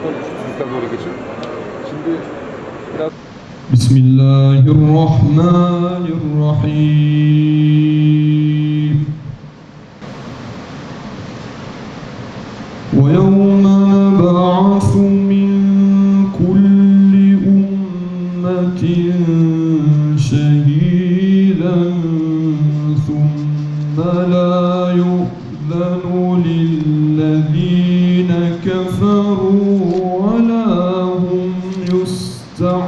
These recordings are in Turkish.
taraftan üstten doğru geçin. Şimdi biraz Bismillahirrahmanirrahim. وَيَوْمَ نَبْعَثُ مِنْ كُلِّ أُمَّةٍ شَهِيدًا ثُمَّ لَا يُؤْذَنُ لِلَّذِينَ كَفَرُوا وَلَا هُمْ يُسْتَعْتَبُونَ.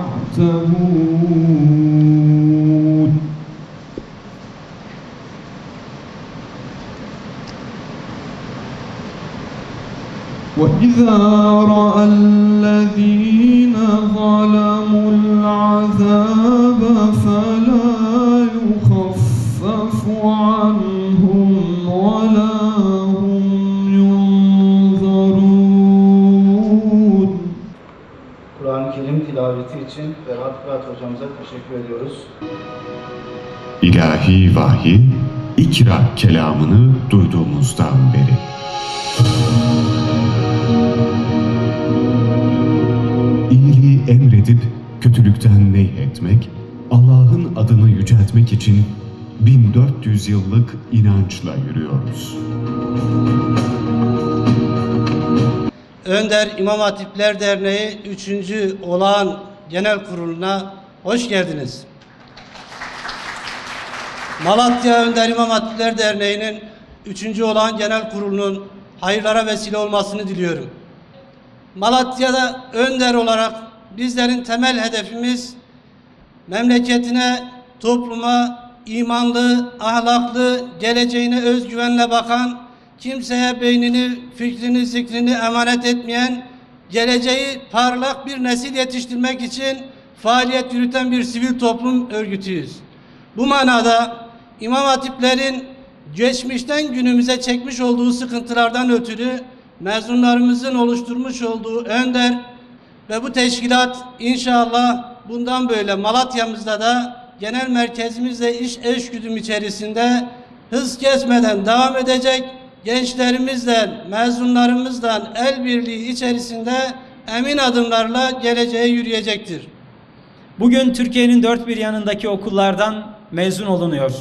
وَإِذَا رَأَى الَّذِينَ ظَلَمُوا الْعَذَابَ فَلَا يُخَفَّفُ عَنْهُمْ وَلَا هُمْ يُنظَرُونَ. Kur'an-ı Kerim tilaveti için Ferhat Fırat hocamıza teşekkür ediyoruz. İlahi vahiy, ikra kelamını duyduğumuzdan beri. İyiliği emredip kötülükten nehyetmek, Allah'ın adını yüceltmek için 1400 yıllık inançla yürüyoruz. Önder İmam Hatipler Derneği 3. Olağan Genel Kurulu'na hoş geldiniz. Malatya Önder İmam Hatipler Derneği'nin 3. Olağan Genel Kurulu'nun hayırlara vesile olmasını diliyorum. Malatya'da önder olarak bizlerin temel hedefimiz memleketine, topluma imanlı, ahlaklı, geleceğine özgüvenle bakan, kimseye beynini, fikrini, zikrini emanet etmeyen, geleceği parlak bir nesil yetiştirmek için faaliyet yürüten bir sivil toplum örgütüyüz. Bu manada İmam Hatiplerin geçmişten günümüze çekmiş olduğu sıkıntılardan ötürü mezunlarımızın oluşturmuş olduğu önder ve bu teşkilat inşallah bundan böyle Malatya'mızda da genel merkezimizle iş eşgüdüm içerisinde hız kesmeden devam edecek. Gençlerimizden, mezunlarımızdan el birliği içerisinde emin adımlarla geleceğe yürüyecektir. Bugün Türkiye'nin dört bir yanındaki okullardan mezun olunuyor.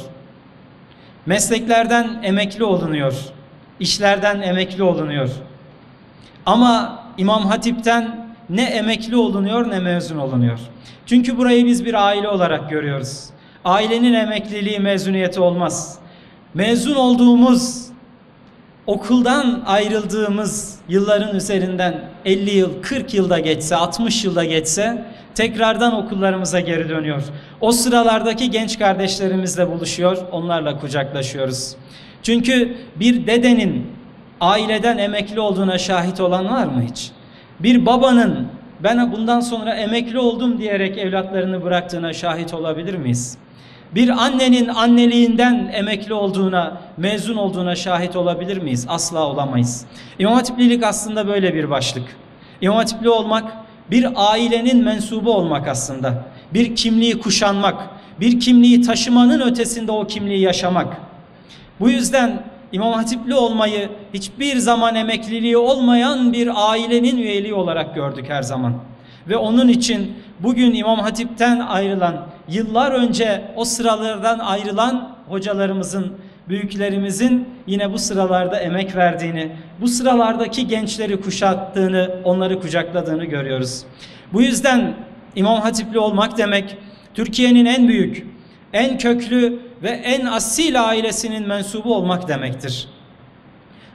Mesleklerden emekli olunuyor. İşlerden emekli olunuyor. Ama İmam Hatip'ten ne emekli olunuyor ne mezun olunuyor. Çünkü burayı biz bir aile olarak görüyoruz. Ailenin emekliliği mezuniyeti olmaz. Mezun olduğumuz, okuldan ayrıldığımız yılların üzerinden 50 yıl, 40 yılda geçse, 60 yılda geçse tekrardan okullarımıza geri dönüyor. O sıralardaki genç kardeşlerimizle buluşuyor, onlarla kucaklaşıyoruz. Çünkü bir dedenin aileden emekli olduğuna şahit olan var mı hiç? Bir babanın ben bundan sonra emekli oldum diyerek evlatlarını bıraktığına şahit olabilir miyiz? Bir annenin anneliğinden emekli olduğuna, mezun olduğuna şahit olabilir miyiz? Asla olamayız. İmam Hatiplilik aslında böyle bir başlık. İmam Hatipli olmak, bir ailenin mensubu olmak aslında. Bir kimliği kuşanmak, bir kimliği taşımanın ötesinde o kimliği yaşamak. Bu yüzden İmam Hatipli olmayı hiçbir zaman emekliliği olmayan bir ailenin üyeliği olarak gördük her zaman. Ve onun için bugün İmam Hatip'ten ayrılan, yıllar önce o sıralardan ayrılan hocalarımızın, büyüklerimizin yine bu sıralarda emek verdiğini, bu sıralardaki gençleri kuşattığını, onları kucakladığını görüyoruz. Bu yüzden İmam Hatipli olmak demek, Türkiye'nin en büyük, en köklü ve en asil ailesinin mensubu olmak demektir.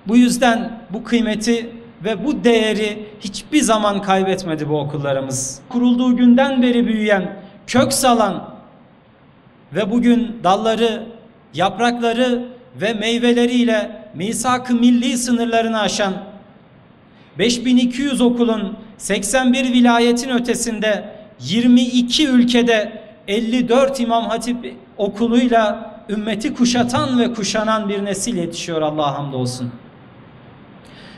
Bu yüzden bu kıymeti ve bu değeri hiçbir zaman kaybetmedi bu okullarımız. Kurulduğu günden beri büyüyen, kök salan ve bugün dalları, yaprakları ve meyveleriyle misak-ı milli sınırlarını aşan 5200 okulun 81 vilayetin ötesinde 22 ülkede 54 İmam Hatip okuluyla ümmeti kuşatan ve kuşanan bir nesil yetişiyor, Allah'a hamdolsun.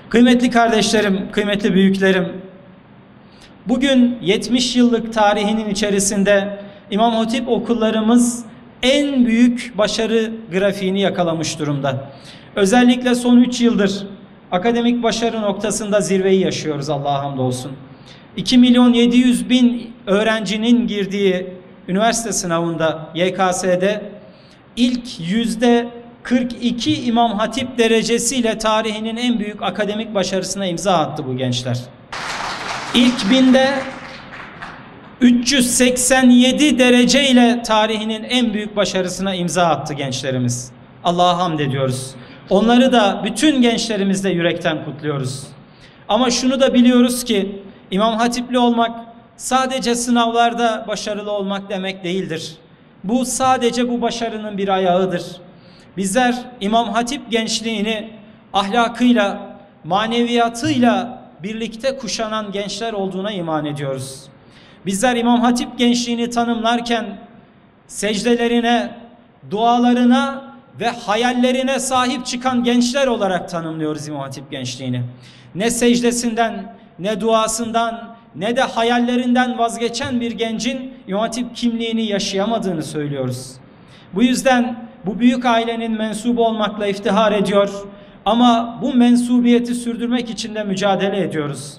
Kıymetli kardeşlerim, kıymetli büyüklerim, bugün 70 yıllık tarihinin içerisinde İmam Hatip okullarımız en büyük başarı grafiğini yakalamış durumda. Özellikle son 3 yıldır Akademik başarı noktasında zirveyi yaşıyoruz, Allah'a hamdolsun. 2.700.000 öğrencinin girdiği üniversite sınavında, YKS'de ilk %42 İmam Hatip derecesiyle tarihinin en büyük akademik başarısına imza attı bu gençler. İlk binde 387 dereceyle tarihinin en büyük başarısına imza attı gençlerimiz. Allah'a hamd ediyoruz. Onları da bütün gençlerimizle yürekten kutluyoruz. Ama şunu da biliyoruz ki İmam Hatipli olmak sadece sınavlarda başarılı olmak demek değildir. Bu sadece bu başarının bir ayağıdır. Bizler İmam Hatip gençliğini ahlakıyla, maneviyatıyla birlikte kuşanan gençler olduğuna iman ediyoruz. Bizler İmam Hatip gençliğini tanımlarken secdelerine, dualarına ve hayallerine sahip çıkan gençler olarak tanımlıyoruz İmam Hatip gençliğini. Ne secdesinden, ne duasından, ne de hayallerinden vazgeçen bir gencin İmam Hatip kimliğini yaşayamadığını söylüyoruz. Bu yüzden bu büyük ailenin mensubu olmakla iftihar ediyor ama bu mensubiyeti sürdürmek için de mücadele ediyoruz.